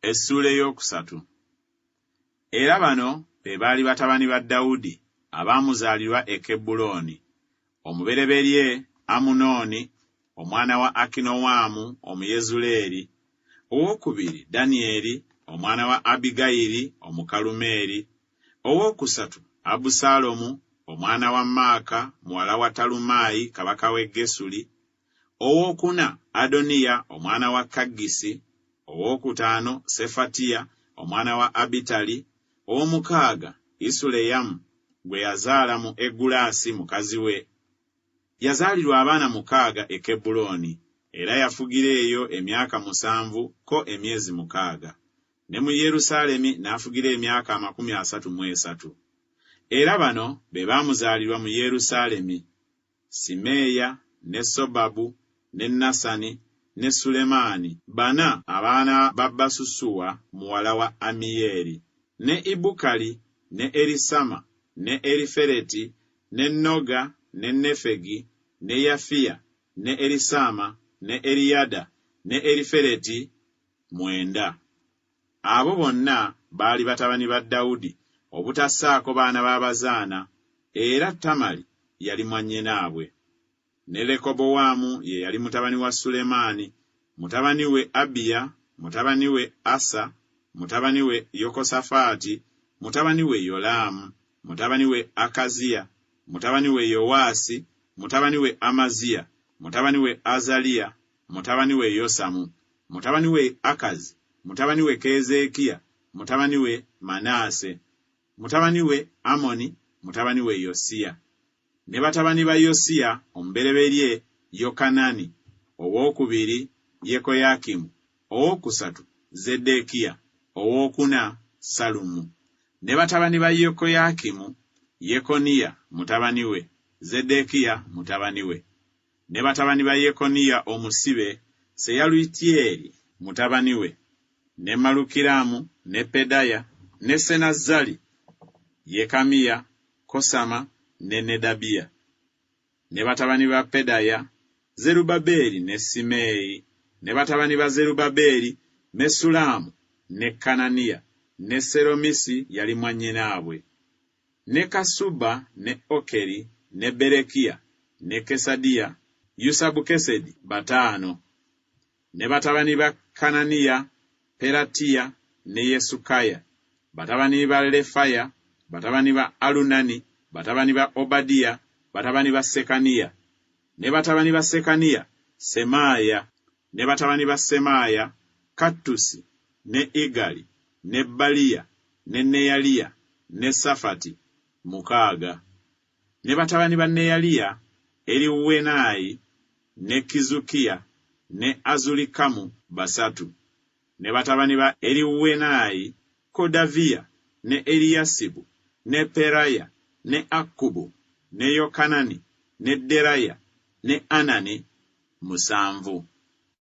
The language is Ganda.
Essula eyokusatu. Era bano be baali batabani ba Dawudi abaamuzaalirwa e Kebbulooni. Omubereberye Amunoni omwana wa Akinowaamu Omuyezuleeri, owookubiri Danyeri omwana wa Abigayiri Omukalumeeri, owookusatu Abusaalomu omwana wa Maaka muwala wa Talumaayi kabaka w'e Gesuli, owookuna Adoniya omwana wa Kaggisi, owookutaano Sefatiya omwana wa Abitali, ow'omukaaga Isuleyamu gwe yazaala mu Egulaasi mukazi we. Yazaalirwa abaana 6 e Kebbulooni, era yafugira eyo emyaka 7 ko emyezi 6. Ne mu Yerusaalemi n'afugira emyaka 33. Era bano be baamuzaalirwa mu Yerusaalemi: Simeeya, ne Sobabu, ne Nasani, ne Sulemaani, bana abaana ba Basusuwa muwala wa Amiyeeri, ne Ibukali, ne Erisama, ne Erifereti, ne Noga, ne Nefegi, ne Yafiya, ne Erisama, ne Eriyada, ne Erifereti 9. Abo bonna baali batabani ba Dawudi obutassaako baana b'abazaana, era Tamali yali mwannyinaabwe. Ne Lekobowaamu ye yali mutabani wa Sulemaani, mutabani we Abiya, mutabani we Asa, mutabani we Yokosafaati, mutabani we Yolaamu, mutabani we Akaziya, mutabani we Yowaasi, mutabani we Amaziya, mutabani we Azaliya, mutabani we Yosamu, mutabani we Akazi, mutabani we Keezeekiya, mutabani we Manaase, mutabani we Amoni, mutabani we Yosiya. Ne batabani ba Yosiya omubereberye Yokanani, owookubiri Yekoyakimu, owookusatu Zeddekiya, owookuna Salumu. Ne batabani ba Yekoyakimu Yekoniya mutabani we, Zeddekiya mutabani we. Ne batabani ba Yekoniya omusibe Seyalutieri mutabani we, ne Malukiramu, ne Pedaya, ne Senazzali, Yekamiya, Kosama, ne Nedabiya. Ne batabani ba Pedaya Zerubbaberi ne Simeeyi. Ne batabani ba Zerubbaberi Mesulamu, ne Kananiya, ne Seromisi yali mwannyinaabwe, ne Kasuba, ne Okeri, ne Berekiya, ne Kesadiya, Yusabukesedi 5. Ne batabani ba Kananiya Peratiya, ne Yesukaya. Batabani ba Lefaya, batabani ba Alunani, batabani ba Obadiya, batabani ba Sekaniya. Ne batabani ba Sekaniya Semaaya. Ne batabani ba Semaaya Kattusi, ne Igali, ne Baliya, ne Neyaliya, ne Safati 6. Ne batabani ba Neyaliya Eriwenayi, ne Kizukiya, ne Azulikamu 3. Ne batabani ba Eriwenayi Kodaviya, ne Eliyasibu, ne Peraya, ne Akubu, ne Yokanani, ne Deraya, ne Anani 7.